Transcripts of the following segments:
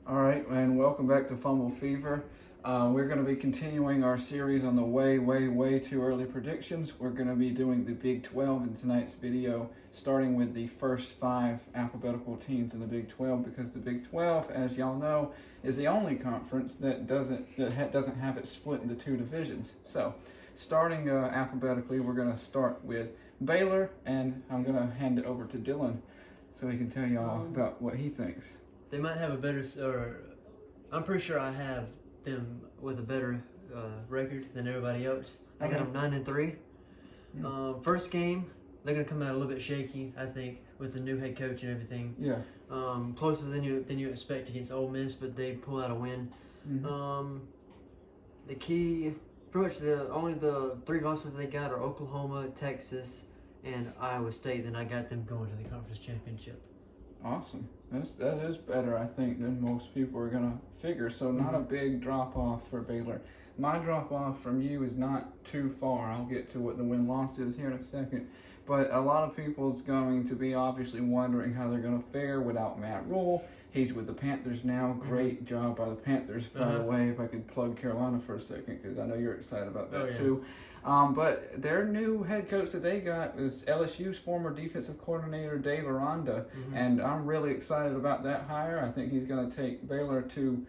All right, and welcome back to Fumble Fever. We're going to be continuing our series on the way too early predictions. We're going to be doing the Big 12 in tonight's video, starting with the first 5 alphabetical teams in the Big 12, because the Big 12, as y'all know, is the only conference that doesn't have it split into 2 divisions. So, starting alphabetically, we're going to start with Baylor, and I'm going to hand it over to Dylan so he can tell y'all about what he thinks. They might have a better, or I'm pretty sure I have them with a better record than everybody else. I got them 9-3. First game, they're gonna come out a little bit shaky, I think, with the new head coach and everything. Yeah. Closer than you expect against Ole Miss, but they pull out a win. The key, pretty much only the 3 losses they got are Oklahoma, Texas, and Iowa State. Then I got them going to the conference championship. Awesome. That is better, I think, than most people are going to figure. So not a big drop-off for Baylor. My drop-off from you is not too far. I'll get to what the win-loss is here in a second. But a lot of people is going to be obviously wondering how they're going to fare without Matt Rule. He's with the Panthers now. Great job by the Panthers, by the way, if I could plug Carolina for a second, because I know you're excited about that too. But their new head coach that they got is LSU's former defensive coordinator, Dave Aranda. And I'm really excited about that hire. I think he's going to take Baylor to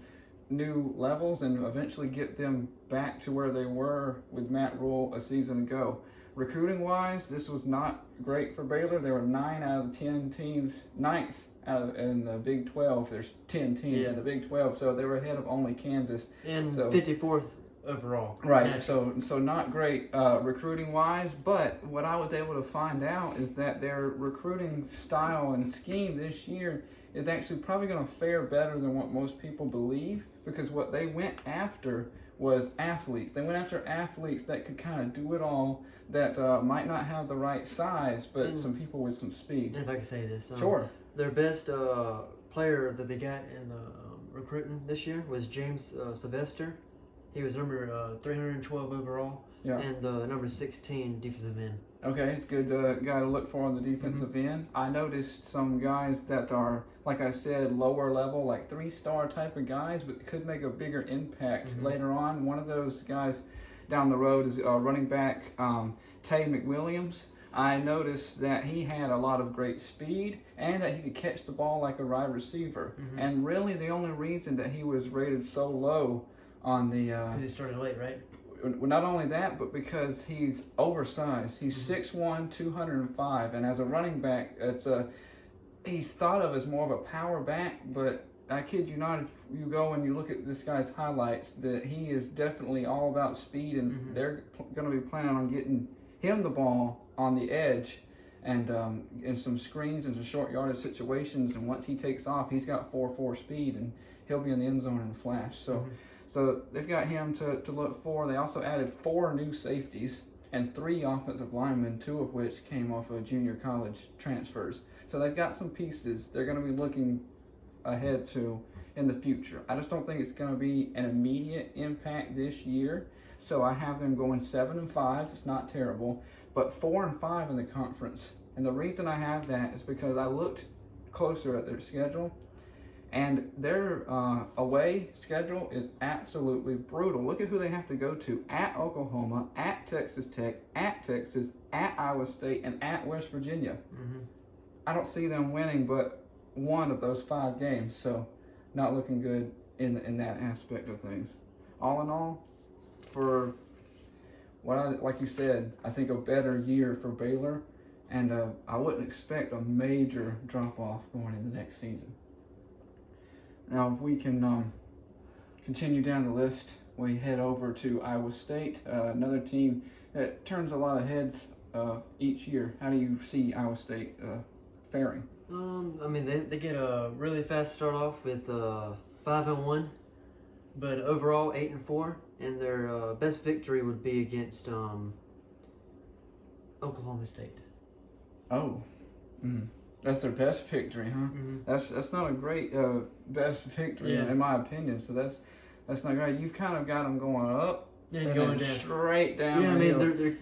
new levels and eventually get them back to where they were with Matt Rule a season ago. Recruiting-wise, this was not great for Baylor. There were 9 out of the 10 teams, 9th in the Big 12. There's 10 teams in the Big 12, so they were ahead of only Kansas. And 54th overall. Right, so not great recruiting-wise, but what I was able to find out is that their recruiting style and scheme this year is actually probably going to fare better than what most people believe, because what they went after was athletes. They went after athletes that could kind of do it all, that might not have the right size, but some people with some speed. And if I could say this. Sure. Their best player that they got in recruiting this year was James Sylvester. He was number 312 overall, and number 16 defensive end. Okay, it's a good guy to look for on the defensive end. I noticed some guys that are, like I said, lower level, like 3-star type of guys, but could make a bigger impact later on. One of those guys down the road is running back Tay McWilliams. I noticed that he had a lot of great speed and that he could catch the ball like a wide receiver. And really the only reason that he was rated so low on the... Because he started late, right? Not only that, but because he's oversized. He's 6'1", 205, and as a running back, he's thought of as more of a power back, but I kid you not, if you go and you look at this guy's highlights, that he is definitely all about speed, and they're going to be planning on getting him the ball on the edge and in some screens and some short yardage situations, and once he takes off, he's got 4.4 speed, and he'll be in the end zone in a flash. So they've got him to look for. They also added 4 new safeties and 3 offensive linemen, 2 of which came off of junior college transfers. So they've got some pieces they're going to be looking ahead to in the future. I just don't think it's going to be an immediate impact this year. So I have them going 7-5. It's not terrible, but 4-5 in the conference. And the reason I have that is because I looked closer at their schedule. And their away schedule is absolutely brutal. Look at who they have to go to: at Oklahoma, at Texas Tech, at Texas, at Iowa State, and at West Virginia. I don't see them winning but one of those 5 games, so not looking good in that aspect of things. All in all, for like you said, I think a better year for Baylor, and I wouldn't expect a major drop-off going into next season. Now, if we can continue down the list, we head over to Iowa State, another team that turns a lot of heads each year. How do you see Iowa State faring? I mean, they get a really fast start off with 5-1, but overall 8-4, and their best victory would be against Oklahoma State. Oh. That's their best victory, huh? That's not a great best victory in my opinion. So that's not great. You've kind of got them going up, and going down. Straight down. Yeah, I mean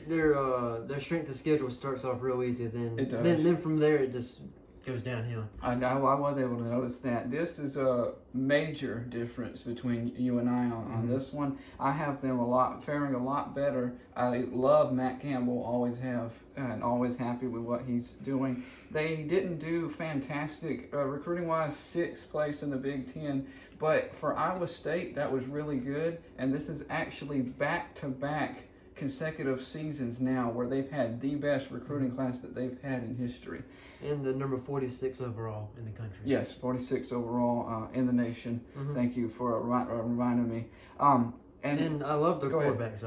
their strength of schedule starts off real easy. Then from there it just goes downhill. I was able to notice that. This is a major difference between you and I on this one. I have them faring a lot better. I love Matt Campbell, always have, and always happy with what he's doing. They didn't do fantastic recruiting-wise, 6th place in the Big Ten, but for Iowa State, that was really good, and this is actually back-to-back consecutive seasons now where they've had the best recruiting class that they've had in history. And the number 46 overall in the country. Yes, 46 overall in the nation. Thank you for reminding me. And I love the quarterback,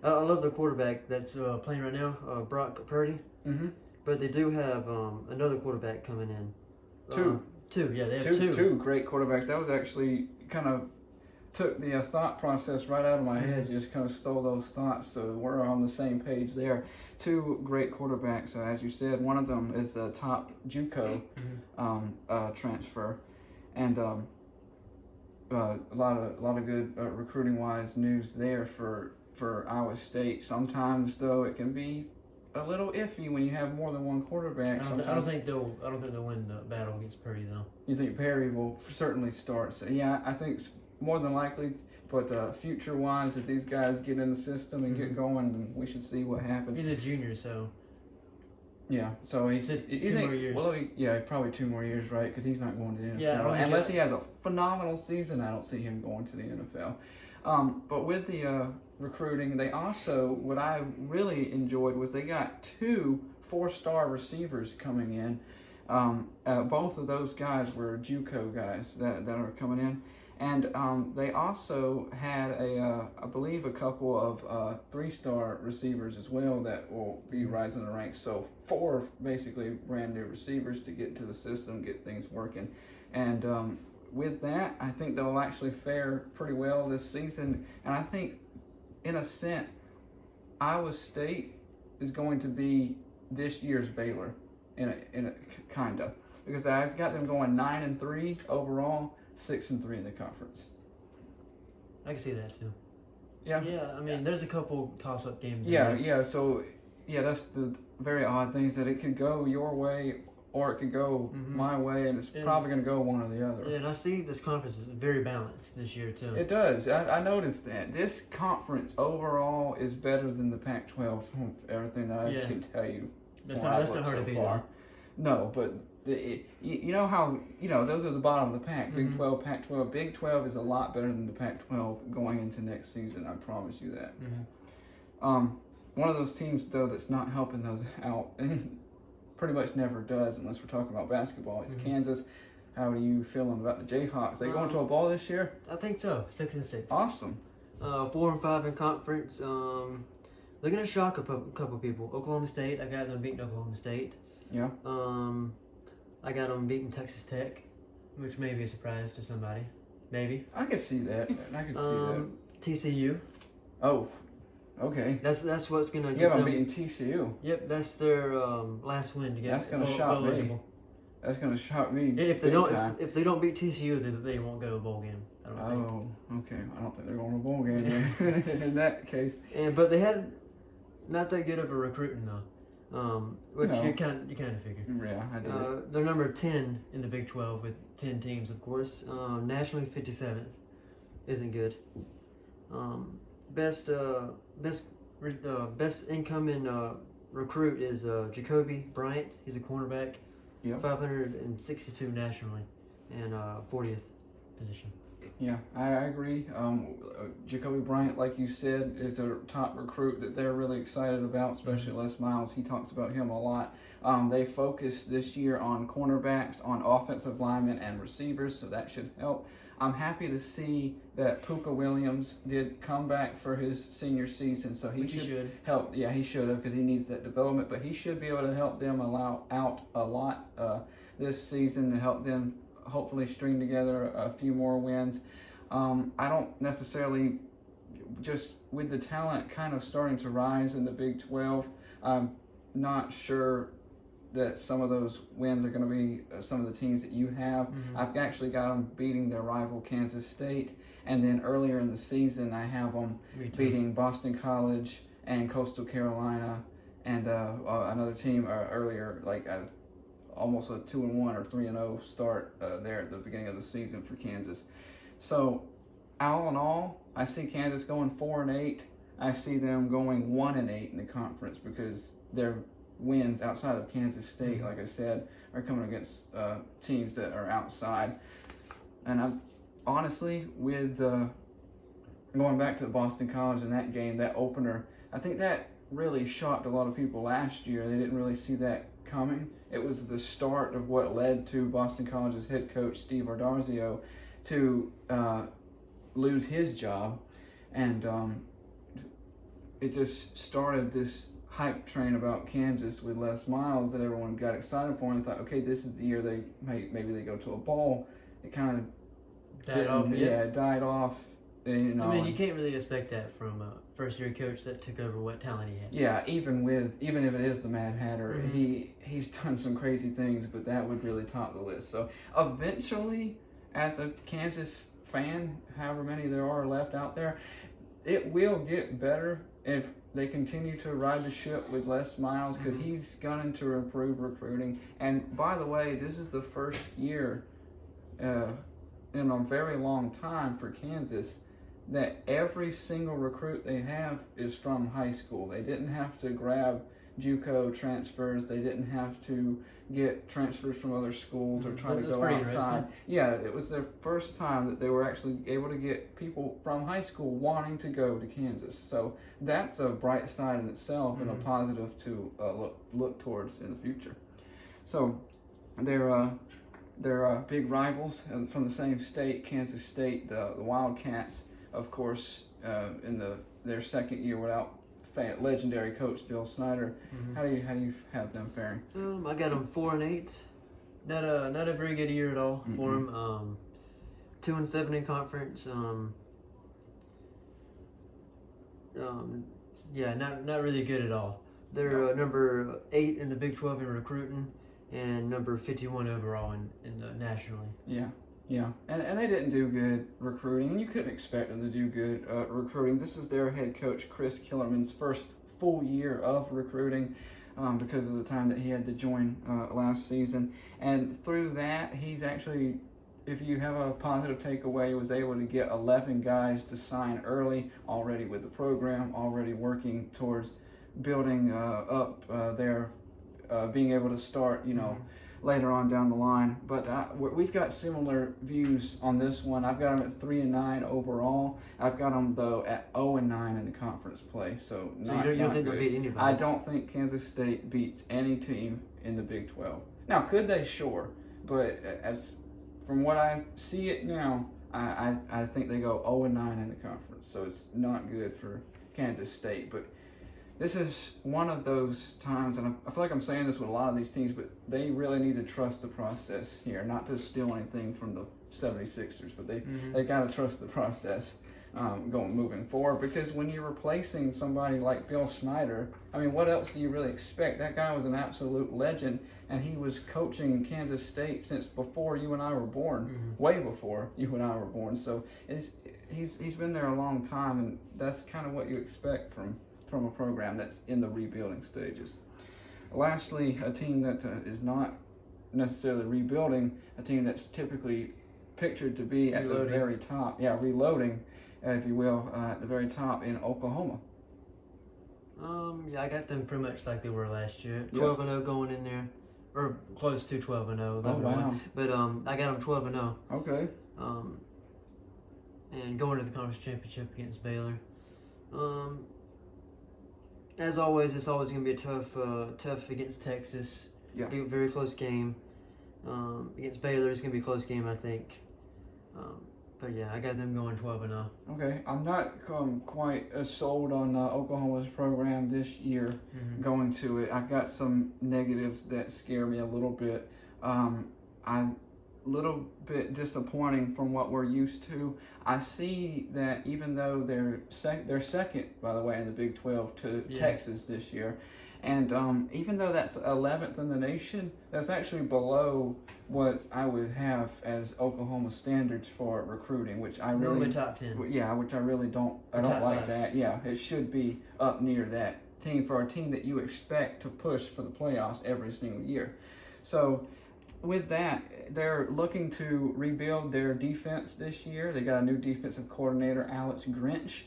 I love the quarterback that's playing right now, Brock Purdy. But they do have another quarterback coming in. Two, yeah, they have two great quarterbacks. That was actually kind of took the thought process right out of my head. Just kind of stole those thoughts, so we're on the same page there. 2 great quarterbacks, as you said. One of them is the top JUCO transfer, and a lot of good recruiting-wise news there for Iowa State. Sometimes though it can be a little iffy when you have more than one quarterback. I don't think they'll win the battle against Purdy though. You think Perry will certainly start? So, yeah, I think more than likely. But future-wise, if these guys get in the system and get going, then we should see what happens. He's a junior, so. Yeah, so he's 2 more years. Well, probably 2 more years, right? Because he's not going to the NFL. Yeah, unless he has a phenomenal season, I don't see him going to the NFL. But with the recruiting, they also, what I really enjoyed was they got 2 4-star receivers coming in. Both of those guys were JUCO guys that are coming in. And they also had I believe, a couple of 3-star receivers as well that will be rising the ranks. So 4 basically brand new receivers to get into the system, get things working. And with that, I think they'll actually fare pretty well this season. And I think, in a sense, Iowa State is going to be this year's Baylor, in a kinda, because I've got them going 9-3 overall. 6-3 in the conference. I can see that too. Yeah. Yeah, I mean, there's a couple toss-up games. Yeah. So, that's the very odd thing, is that it could go your way or it could go my way, and it's probably going to go one or the other. Yeah, and I see this conference is very balanced this year too. It does. I noticed that this conference overall is better than the Pac-12 from everything that I can tell you. That's not hard to beat. No, but. You know how, those are the bottom of the pack. Big 12, Pac-12. Big 12 is a lot better than the Pac-12 going into next season. I promise you that. One of those teams, though, that's not helping those out, and pretty much never does unless we're talking about basketball, is Kansas. How are you feeling about the Jayhawks? They going to a bowl this year? I think so. 6-6. Awesome. 4-5 in conference. They're gonna shock a couple people. Oklahoma State. I got them beating Oklahoma State. Yeah. I got them beating Texas Tech, which may be a surprise to somebody. Maybe. I could see that. I could see that. TCU. Oh, okay. That's what's gonna. Yeah, I'm beating TCU. Yep, that's their last win to get. That's gonna shock me. That's gonna shock me. If they don't beat TCU, then they won't go to a bowl game. I don't think. Oh, okay. I don't think they're going to a bowl game in that case. But they had not that good of a recruiting though. Which you kind of figured. Yeah, I did. They're number 10 in the Big 12 with 10 teams, of course. Nationally, 57th. Isn't good. Best incoming recruit is Jacoby Bryant. He's a cornerback. Yep. 562 nationally, and 40th position. Yeah, I agree. Jacoby Bryant, like you said, is a top recruit that they're really excited about, especially Les Miles. He talks about him a lot. They focused this year on cornerbacks, on offensive linemen, and receivers, so that should help. I'm happy to see that Puka Williams did come back for his senior season, so he should help. Yeah, he should have, because he needs that development, but he should be able to help them out a lot this season to help them hopefully string together a few more wins. I don't necessarily, just with the talent kind of starting to rise in the Big 12, I'm not sure that some of those wins are going to be some of the teams that you have. I've actually got them beating their rival Kansas State, and then earlier in the season I have them beating Boston College and Coastal Carolina and another team earlier, like almost a 2-1 or 3-0 start there at the beginning of the season for Kansas. So all in all, I see Kansas going 4-8. I see them going 1-8 in the conference because their wins outside of Kansas State, like I said, are coming against teams that are outside. And I'm honestly, with going back to Boston College in that game, that opener, I think that really shocked a lot of people last year. They didn't really see that coming. It was the start of what led to Boston College's head coach, Steve Ardarzio, to lose his job. And it just started this hype train about Kansas with Les Miles that everyone got excited for and thought, okay, this is the year maybe they go to a bowl. It kind of died off. It died off. You know, I mean, you can't really expect that from a first-year coach that took over what talent he had. Yeah, even if it is the Mad Hatter, he's done some crazy things, but that would really top the list. So eventually, as a Kansas fan, however many there are left out there, it will get better if they continue to ride the ship with Les Miles, because he's gunning to improve recruiting. And by the way, this is the first year in a very long time for Kansas that every single recruit they have is from high school. They didn't have to grab JUCO transfers. They didn't have to get transfers from other schools or try to go outside. Yeah, it was their first time that they were actually able to get people from high school wanting to go to Kansas. So that's a bright side in itself and a positive to look towards in the future. So they're big rivals from the same state, Kansas State, the Wildcats, of course, in their second year without legendary coach Bill Snyder. How do you have them faring? I got them 4-8. Not a very good year at all for them. 2-7 in conference. Yeah, not really good at all. They're number 8 in the Big 12 in recruiting, and number 51 overall in the nationally. Yeah, and they didn't do good recruiting, and you couldn't expect them to do good recruiting. This is their head coach, Chris Killerman's first full year of recruiting because of the time that he had to join last season. And through that, he's actually, if you have a positive takeaway, was able to get 11 guys to sign early, already with the program, already working towards building up their being able to start, later on down the line. But we've got similar views on this one. I've got them at 3-9 overall. I've got them though at 0-9 in the conference play. So you don't think they'll beat anybody? I don't think Kansas State beats any team in the Big 12. Now, could they? Sure, but as from what I see it now, I think they go 0-9 in the conference. So it's not good for Kansas State, but. This is one of those times, and I feel like I'm saying this with a lot of these teams, but they really need to trust the process here, not to steal anything from the 76ers, but they got to trust the process moving forward, because when you're replacing somebody like Bill Snyder, I mean, what else do you really expect? That guy was an absolute legend, and he was coaching Kansas State since before you and I were born, way before you and I were born, so he's been there a long time, and that's kind of what you expect from a program that's in the rebuilding stages. Lastly, a team that is not necessarily rebuilding, a team that's typically pictured to be at the very top, reloading, if you will, at the very top in Oklahoma. I got them pretty much like they were last year. 12-0 going in there, or close to 12-0. Oh wow! But I got them 12-0. Okay. And going to the conference championship against Baylor. As always, it's always going to be a tough against Texas. Yeah. Be a very close game. Against Baylor, it's going to be a close game, I think. But yeah, I got them going 12-0. Okay, I'm not quite as sold on Oklahoma's program this year going to it. I've got some negatives that scare me a little bit. I'm a little bit disappointing from what we're used to. I see that even though they're second, by the way, in the Big 12 to Texas this year, and even though that's 11th in the nation, that's actually below what I would have as Oklahoma standards for recruiting, which I really normally top 10. Yeah, which I really don't like 5. That. Yeah, it should be up near that team for a team that you expect to push for the playoffs every single year. So with that, they're looking to rebuild their defense this year. They got a new defensive coordinator, Alex Grinch,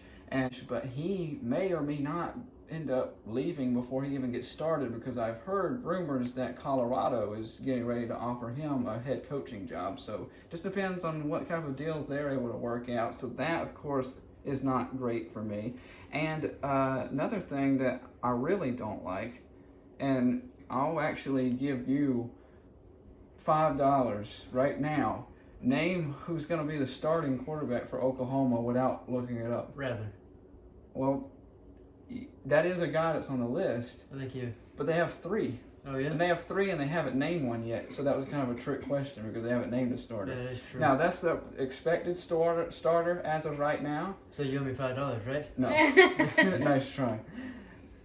but he may or may not end up leaving before he even gets started, because I've heard rumors that Colorado is getting ready to offer him a head coaching job. So just depends on what kind of deals they're able to work out. So that, of course, is not great for me. And another thing that I really don't like, and I'll actually give you $5 right now, name who's going to be the starting quarterback for Oklahoma without looking it up. Rather. Well, that is a guy that's on the list. Thank you. But they have 3. Oh, yeah? And they have 3 and they haven't named one yet. So that was kind of a trick question because they haven't named a starter. Yeah, that is true. Now, that's the expected starter as of right now. So you owe me $5, right? No. Nice try.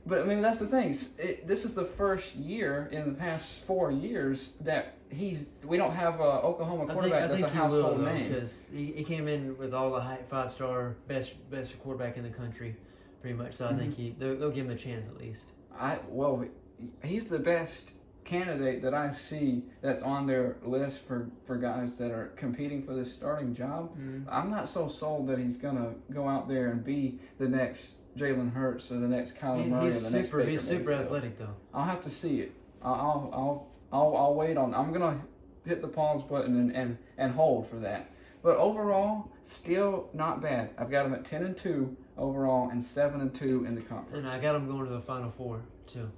But, I mean, that's the thing. This is the first year in the past 4 years that we don't have an Oklahoma quarterback that's a household name. Because he came in with all the 5-star, best quarterback in the country, pretty much. So I think they'll give him a chance at least. Well, he's the best candidate that I see that's on their list for guys that are competing for this starting job. I'm not so sold that he's going to go out there and be the next Jalen Hurts or the next Kyler Murray or the next Baker He's super Mayfield. athletic, though. I'll have to see it. I'll wait on. I'm gonna hit the pause button and hold for that. But overall, still not bad. I've got them at 10-2 overall and 7-2 in the conference. And I got them going to the Final Four too,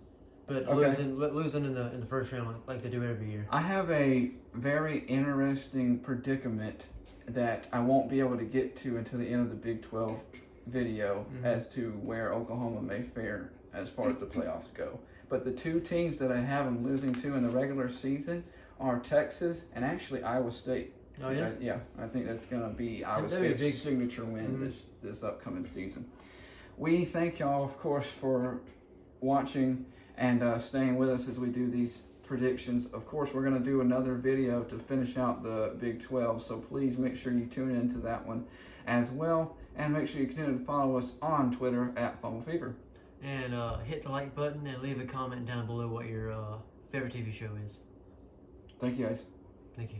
but Okay. losing in the first round like they do every year. I have a very interesting predicament that I won't be able to get to until the end of the Big 12 video as to where Oklahoma may fare as far as the playoffs go. But the 2 teams that I have them losing to in the regular season are Texas and actually Iowa State. Oh, yeah? I think that's going to be Iowa That'd be a State's big signature win this upcoming season. We thank y'all, of course, for watching and staying with us as we do these predictions. Of course, we're going to do another video to finish out the Big 12, so please make sure you tune into that one as well. And make sure you continue to follow us on Twitter at Fumble Fever. And hit the like button and leave a comment down below what your favorite TV show is. Thank you, guys. Thank you.